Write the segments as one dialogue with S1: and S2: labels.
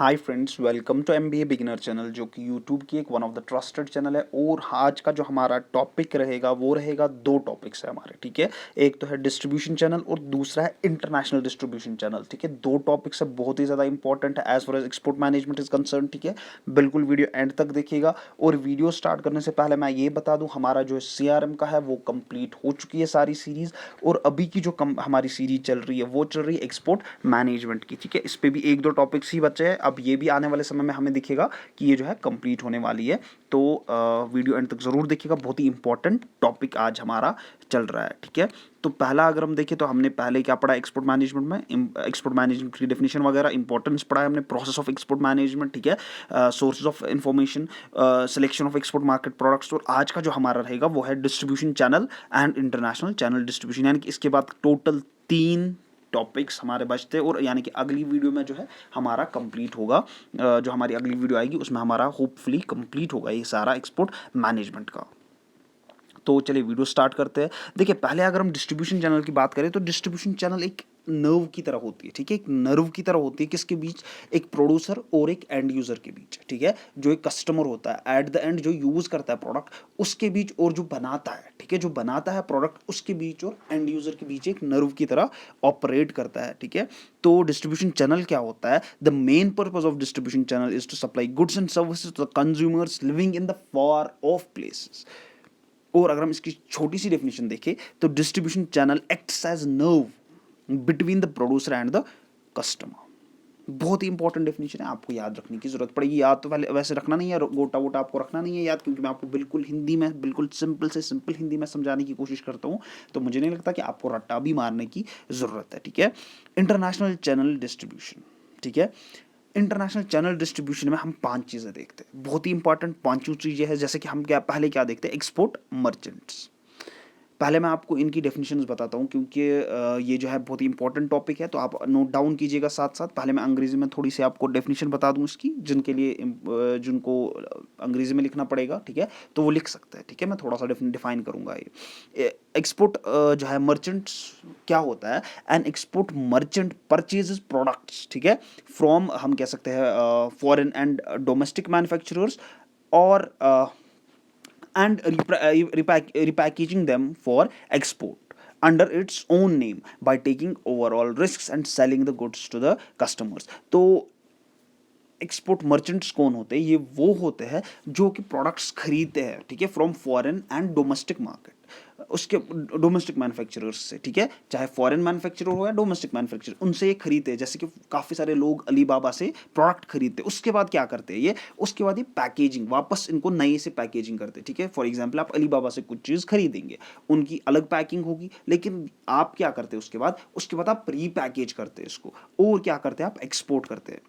S1: Hi friends, welcome to MBA beginner channel, जो कि YouTube की एक one of the trusted channel है। और आज का जो हमारा टॉपिक रहेगा वो रहेगा, दो टॉपिक्स है हमारे, ठीक है। एक तो है डिस्ट्रीब्यूशन चैनल और दूसरा है इंटरनेशनल डिस्ट्रीब्यूशन चैनल, ठीक है। दो टॉपिक्स है, बहुत ही ज़्यादा इंपॉर्टेंट है as far as export management is concern, ठीक है। बिल्कुल वीडियो एंड तक देखिएगा। और वीडियो स्टार्ट करने से पहले मैं ये बता दूँ, हमारा जो CRM का है वो कंप्लीट हो चुकी है सारी सीरीज़। और अभी की जो हमारी सीरीज चल रही है वो चल रही है एक्सपोर्ट मैनेजमेंट की, ठीक है। इस पर भी एक दो टॉपिक्स ही बचे हैं। अब ये भी आने वाले समय में हमें दिखेगा कि ये जो है कंप्लीट होने वाली है। तो वीडियो एंड तक जरूर देखिएगा, बहुत ही इंपॉर्टेंट टॉपिक आज हमारा चल रहा है, ठीक है। तो पहला अगर हम देखें तो हमने पहले क्या पढ़ा एक्सपोर्ट मैनेजमेंट में, एक्सपोर्ट मैनेजमेंट की डेफिनेशन वगैरह इंपॉर्टेंस पढ़ा है हमने, प्रोसेस ऑफ एक्सपोर्ट मैनेजमेंट, ठीक है, sources of information, selection of export market products. और आज का जो हमारा रहेगा वो है distribution channel and international channel distribution, यानी कि इसके बाद टोटल 3 टॉपिक्स हमारे बचते हैं। और यानी कि अगली वीडियो में जो है हमारा कंप्लीट होगा, जो हमारी अगली वीडियो आएगी उसमें हमारा होपफुली कंप्लीट होगा ये सारा एक्सपोर्ट मैनेजमेंट का। तो चलिए वीडियो स्टार्ट करते हैं। देखिए, पहले अगर हम डिस्ट्रीब्यूशन चैनल की बात करें तो डिस्ट्रीब्यूशन चैनल एक नर्व की तरह होती है, ठीक है। एक नर्व की तरह होती है, किसके बीच? एक प्रोड्यूसर और एक एंड यूजर के बीच, ठीक है। जो एक कस्टमर होता है एट द एंड, जो यूज करता है प्रोडक्ट, उसके बीच, और जो बनाता है, ठीक है, जो बनाता है प्रोडक्ट, उसके बीच और एंड यूजर के बीच एक नर्व की तरह ऑपरेट करता है, ठीक है। तो डिस्ट्रीब्यूशन चैनल क्या होता है? The main purpose of distribution channel is to supply goods and services to the consumers living in the far of places. और अगर हम इसकी छोटी सी डेफिनेशन देखें तो distribution channel acts as nerve between the producer and the customer. बहुत ही इंपॉर्टेंट डेफिनेशन है, आपको याद रखने की जरूरत पड़ेगी। याद तो वैसे रखना नहीं है, गोटा वोटा आपको रखना नहीं है याद, क्योंकि मैं आपको बिल्कुल हिंदी में, बिल्कुल सिंपल से सिंपल हिंदी में समझाने की कोशिश करता हूँ। तो मुझे नहीं लगता कि आपको रट्टा भी मारने की जरूरत है, ठीक है। इंटरनेशनल चैनल डिस्ट्रीब्यूशन, ठीक है। इंटरनेशनल चैनल डिस्ट्रीब्यूशन में हम 5 चीज़ें देखते हैं, बहुत ही इंपॉर्टेंट 5 चीज़ें हैं। जैसे कि हम पहले क्या देखते हैं? Export merchants. पहले मैं आपको इनकी डेफिनेशंस बताता हूँ, क्योंकि ये जो है बहुत ही इंपॉर्टेंट टॉपिक है, तो आप नोट डाउन कीजिएगा साथ साथ। पहले मैं अंग्रेजी में थोड़ी सी आपको डेफिनेशन बता दूँ इसकी, जिनके लिए जिनको अंग्रेजी में लिखना पड़ेगा, ठीक है, तो वो लिख सकते हैं, ठीक है। मैं थोड़ा सा डिफाइन करूँगा ये एक्सपोर्ट जो है मर्चेंट्स क्या होता है। N export merchant purchases products, ठीक है, फ्रॉम, हम कह सकते हैं, फॉरेन एंड डोमेस्टिक मैन्युफैक्चरर्स, और and repackaging them for export under its own name by taking overall risks and selling the goods to the customers. तो एक्सपोर्ट मर्चेंट्स कौन होते हैं? ये वो होते हैं जो कि प्रोडक्ट्स खरीदते हैं, ठीक है, from foreign and domestic market, उसके डोमेस्टिक मैन्युफैक्चरर्स से, ठीक है, चाहे फॉरेन मैन्युफैक्चरर हो या डोमेस्टिक मैन्युफैक्चरर, उनसे ये खरीदते हैं। जैसे कि काफ़ी सारे लोग अलीबाबा से प्रोडक्ट खरीदते हैं, उसके बाद क्या करते हैं ये? उसके बाद ये पैकेजिंग, वापस इनको नए से पैकेजिंग करते हैं, ठीक है। फॉर एग्जाम्पल, आप अलीबाबा से कुछ चीज़ खरीदेंगे, उनकी अलग पैकिंग होगी, लेकिन आप क्या करते हैं उसके बाद आप प्री पैकेज करते हैं इसको, और क्या करते हैं? आप एक्सपोर्ट करते हैं।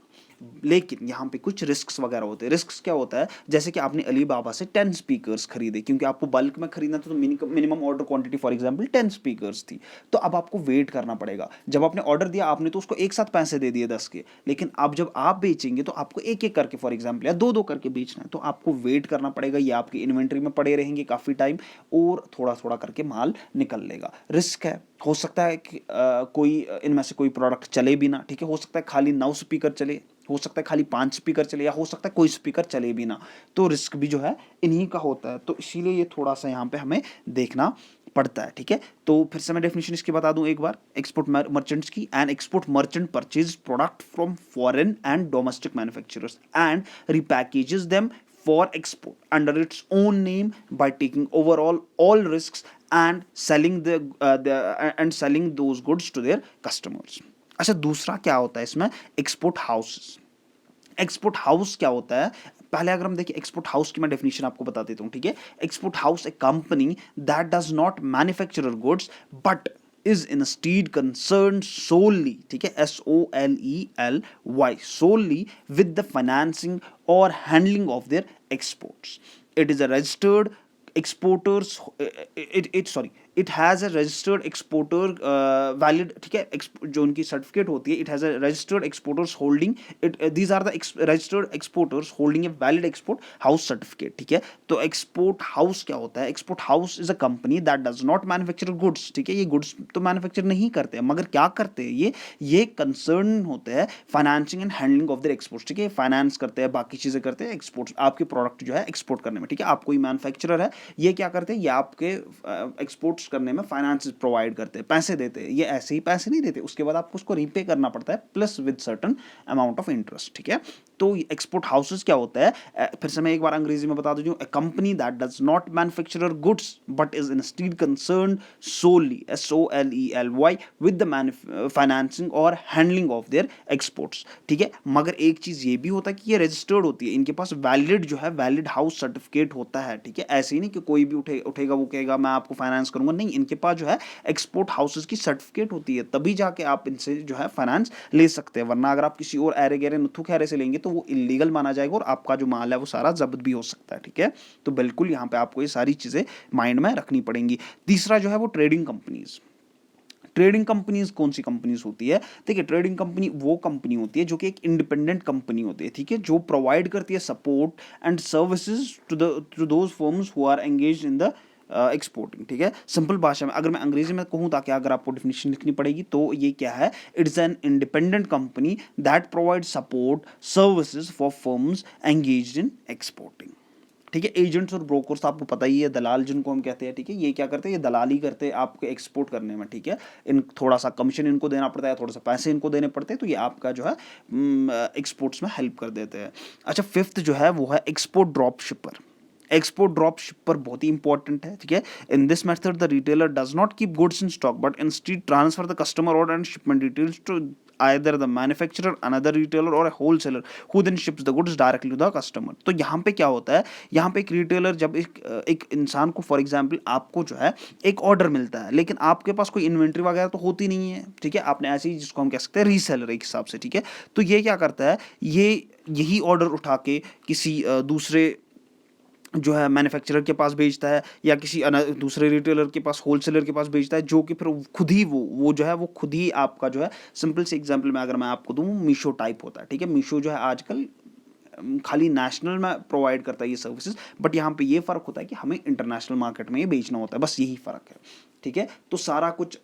S1: लेकिन यहाँ पे कुछ रिस्क्स वगैरह होते हैं। रिस्क्स क्या होता है? जैसे कि आपने अलीबाबा से 10 स्पीकर्स खरीदे, क्योंकि आपको बल्क में खरीदना था, तो minimum order quantity for example 10 speakers थी। तो अब आपको वेट करना पड़ेगा। जब आपने ऑर्डर दिया, आपने तो उसको एक साथ पैसे दे दिए 10 के, लेकिन अब जब आप बेचेंगे तो आपको एक एक करके फॉर एग्जाम्पल या दो दो करके बेचना है, तो आपको वेट करना पड़ेगा। ये आपकी इन्वेंट्री में पड़े रहेंगे काफ़ी टाइम, और थोड़ा थोड़ा करके माल निकल लेगा। रिस्क है, हो सकता है कि कोई इनमें से कोई प्रोडक्ट चले भी ना, ठीक है। हो सकता है खाली 9 स्पीकर चले, हो सकता है खाली 5 स्पीकर चले, या हो सकता है कोई स्पीकर चले भी ना। तो रिस्क भी जो है इन्हीं का होता है, तो इसीलिए ये थोड़ा सा यहाँ पे हमें देखना पड़ता है, ठीक है। तो फिर से मैं डेफिनेशन इसकी बता दूं एक बार एक्सपोर्ट मर्चेंट्स की। An export merchant purchase product from foreign and domestic manufacturers and repackages them for export under its own name by taking overall all risks and selling those goods to their customers. अच्छा, दूसरा क्या होता है इसमें? Export houses. Export house क्या होता है? पहले अगर हम देखें एक्सपोर्ट हाउस की, मैं डेफिनेशन आपको बता देता हूं, ठीक है। Export house a company that does not manufacture goods but is instead concern solely, ठीक है, SOLELY, solely with the financing और handling of their exports. It is a registered exporters it sorry it has a registered exporter valid, ठीक है, जो उनकी certificate होती है, it has a registered exporters holding it, these are the registered exporters holding a valid export house certificate, ठीक है। तो export house क्या होता है? Export house is a company that does not manufacture goods, ठीक है, ये गुड्स तो मैन्युफैक्चर नहीं करते हैं, मगर क्या करते हैं ये कंसर्न होते हैं financing and handling of their exports, ठीक है, फाइनेंस करते हैं, बाकी चीज़ें करते हैं एक्सपोर्ट्स, आपके प्रोडक्ट जो है एक्सपोर्ट करने में, ठीक है। आप कोई मैन्युफैक्चरर है, ये क्या करते हैं, ये आपके एक्सपोर्ट्स करने में फाइनेंस प्रोवाइड करते हैं, पैसे देते हैं, ये ऐसे ही पैसे नहीं देते, उसके बाद आपको उसको रीपे करना पड़ता है plus with certain amount of interest, ठीक है। तो एक्सपोर्ट हाउसेस क्या होता है, फिर से मैं एक बार अंग्रेजी में बता दूं, a company that does not manufacture goods but is instead concern solely SOLELY with the financing और हैंडलिंग ऑफ देयर एक्सपोर्ट्स, ठीक है। मगर एक चीज ये भी होता है कि ये रजिस्टर्ड होती है, इनके पास वैलिड जो है वैलिड हाउस सर्टिफिकेट होता है, ठीक है। ऐसे ही नहीं कि कोई भी उठेगा वो कहेगा मैं आपको फाइनेंस करूंगा, नहीं, इनके पास जो है एक्सपोर्ट हाउसेस की सर्टिफिकेट होती है, तभी जाके आप इनसे जो है फाइनेंस ले सकते हैं, वरना अगर आप किसी और ऐरे गहरे नुथु खैरे से लेंगे तो वो इलीगल माना जाएगा और आपका जो माल है वो सारा जब्त भी हो सकता है, ठीक है। तो बिल्कुल यहाँ पे आपको ये सारी चीजें माइंड में रखनी पड़ेंगी। तीसरा जो है वो ट्रेडिंग कंपनीज। ट्रेडिंग कंपनीज कौन सी कंपनीज होती है? देखिए, ट्रेडिंग कंपनी वो कंपनी होती है जो कि एक इंडिपेंडेंट कंपनी होती है, ठीक है, जो प्रोवाइड करती है support and services to those firms who are engaged in the exporting, ठीक है। सिंपल भाषा में अगर मैं अंग्रेजी में कहूँ ताकि अगर आपको डेफिनेशन लिखनी पड़ेगी, तो ये क्या है, it's an independent company that provide support services for firms engaged in exporting, ठीक है। एजेंट्स और ब्रोकर्स आपको पता ही है, दलाल जिनको हम कहते हैं, ठीक है, ये क्या करते हैं, ये दलाली करते हैं आपके एक्सपोर्ट करने में, ठीक है। इन थोड़ा सा कमीशन इनको देना पड़ता है, थोड़ा सा पैसे इनको देने पड़ते हैं, तो ये आपका जो है एक्सपोर्ट्स में हेल्प कर देते हैं। अच्छा, फिफ्थ जो है वो है export drop shipper. Export drop shipper बहुत ही इंपॉर्टेंट है, ठीक है। In this method the retailer does not keep goods in stock but instead transfer the customer order and shipment details to either the manufacturer, another retailer or a wholesaler who then ships the goods directly to the customer। तो यहाँ पे क्या होता है, यहाँ पे एक retailer जब एक इंसान को, फॉर एग्जांपल आपको जो है एक ऑर्डर मिलता है, लेकिन आपके पास कोई इन्वेंट्री वगैरह तो होती नहीं है, ठीक है, आपने ऐसे ही जिसको हम कह सकते हैं रीसेलर एक हिसाब से, ठीक है। तो ये क्या करता है, ये यही ऑर्डर उठा के किसी दूसरे जो है मैन्युफैक्चरर के पास भेजता है, या किसी दूसरे रिटेलर के पास, होलसेलर के पास भेजता है, जो कि फिर खुद ही वो जो है वो खुद ही आपका जो है, सिंपल से एग्जांपल में अगर मैं आपको दूं, मीशो टाइप होता है, ठीक है। मीशो जो है आजकल खाली नेशनल में प्रोवाइड करता है ये सर्विसेज, बट यहाँ पे ये फ़र्क होता है कि हमें इंटरनेशनल मार्केट में ये बेचना होता है, बस यही फ़र्क है, ठीक है। तो सारा कुछ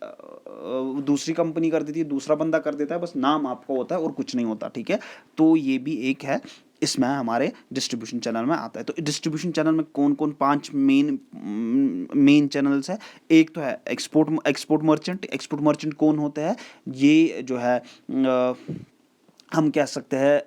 S1: दूसरी कंपनी कर देती है, दूसरा बंदा कर देता है, बस नाम आपका होता है और कुछ नहीं होता, ठीक है। तो ये भी एक है, इसमें हमारे डिस्ट्रीब्यूशन चैनल में आता है। तो डिस्ट्रीब्यूशन चैनल में कौन कौन 5 मेन चैनल्स है। एक तो है एक्सपोर्ट मर्चेंट। एक्सपोर्ट मर्चेंट कौन होते हैं, ये जो है हम कह सकते हैं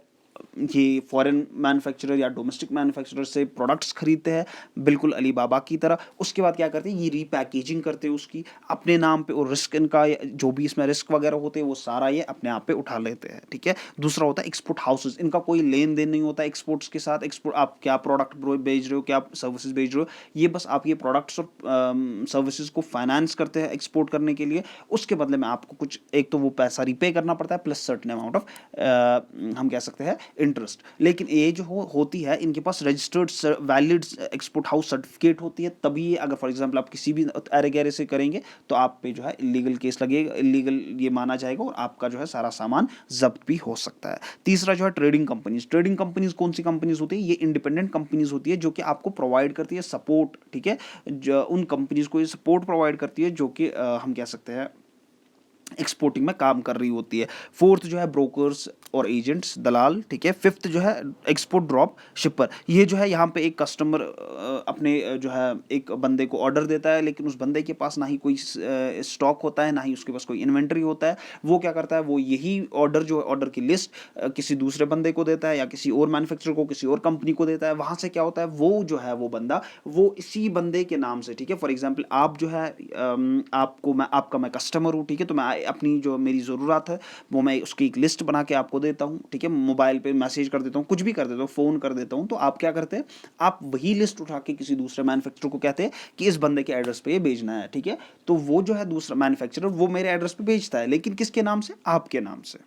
S1: ये फॉरेन मैन्युफैक्चरर या डोमेस्टिक मैन्युफैक्चरर से प्रोडक्ट्स खरीदते हैं, बिल्कुल अलीबाबा की तरह। उसके बाद क्या करते हैं, ये रीपैकेजिंग करते हैं उसकी अपने नाम पे, और रिस्क इनका जो भी इसमें रिस्क वगैरह होते हैं वो सारा ये अपने आप पे उठा लेते हैं, ठीक है। दूसरा होता है एक्सपोर्ट हाउसेज। इनका कोई लेन देन नहीं होता एक्सपोर्ट्स के साथ। एक्सपोर्ट आप क्या प्रोडक्ट भेज रहे हो, क्या सर्विसेज भेज रहे हो, ये बस आप ये प्रोडक्ट्स और सर्विसेज को फाइनेंस करते हैं एक्सपोर्ट करने के लिए। उसके बदले में आपको कुछ, एक तो वो पैसा रीपे करना पड़ता है प्लस सर्टेन अमाउंट ऑफ हम कह सकते हैं इंटरेस्ट। लेकिन ये जो होती है, इनके पास registered valid export house certificate होती है, तभी ये, अगर फॉर एग्जांपल आप किसी भी अरे गहरे से करेंगे तो आप पे जो है इलीगल केस लगेगा, इलीगल ये माना जाएगा और आपका जो है सारा सामान जब्त भी हो सकता है। तीसरा जो है ट्रेडिंग कंपनीज। ट्रेडिंग कंपनीज कौन सी कंपनीज होती है, ये इंडिपेंडेंट कंपनीज होती है जो कि आपको प्रोवाइड करती है सपोर्ट, ठीक है। उन कंपनीज को ये सपोर्ट प्रोवाइड करती है जो कि हम कह सकते हैं एक्सपोर्टिंग में काम कर रही होती है। फोर्थ जो है ब्रोकर्स और एजेंट्स, दलाल, ठीक है। फिफ्थ जो है एक्सपोर्ट ड्रॉप शिपर। ये जो है यहाँ पे एक कस्टमर अपने जो है एक बंदे को ऑर्डर देता है, लेकिन उस बंदे के पास ना ही कोई स्टॉक होता है, ना ही उसके पास कोई इन्वेंट्री होता है। वो क्या करता है, वो यही ऑर्डर जो ऑर्डर की लिस्ट किसी दूसरे बंदे को देता है, या किसी और मैन्युफैक्चरर को, किसी और कंपनी को देता है। वहाँ से क्या होता है, वो जो है वो बंदा वो इसी बंदे के नाम से, ठीक है। फॉर एग्जाम्पल आप जो है आपका मैं कस्टमर हूँ, ठीक है। तो मैं अपनी जो मेरी ज़रूरत है वो मैं उसकी एक लिस्ट बना के आपको देता हूँ, ठीक है। मोबाइल पे मैसेज कर देता हूँ, कुछ भी कर देता हूँ, फ़ोन कर देता हूँ। तो आप क्या करते हैं, आप वही लिस्ट उठा के किसी दूसरे मैन्युफैक्चरर को कहते हैं कि इस बंदे के एड्रेस पे ये भेजना है, ठीक है। तो वो जो है दूसरा मैन्युफैक्चरर वो मेरे एड्रेस पे भेजता है, लेकिन किसके नाम से, आपके नाम से,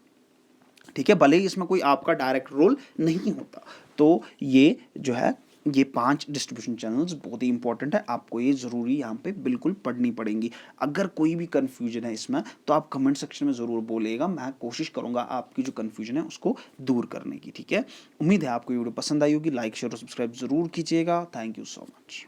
S1: ठीक है। भले ही इसमें कोई आपका डायरेक्ट रोल नहीं होता। तो ये जो है ये 5 डिस्ट्रीब्यूशन चैनल्स बहुत ही इंपॉर्टेंट है, आपको ये ज़रूरी यहाँ पे बिल्कुल पढ़नी पड़ेंगी। अगर कोई भी कन्फ्यूजन है इसमें तो आप कमेंट सेक्शन में ज़रूर बोलिएगा, मैं कोशिश करूँगा आपकी जो कन्फ्यूजन है उसको दूर करने की, ठीक है। उम्मीद है आपको ये वीडियो पसंद आई होगी, लाइक शेयर और सब्सक्राइब ज़रूर कीजिएगा। Thank you so much.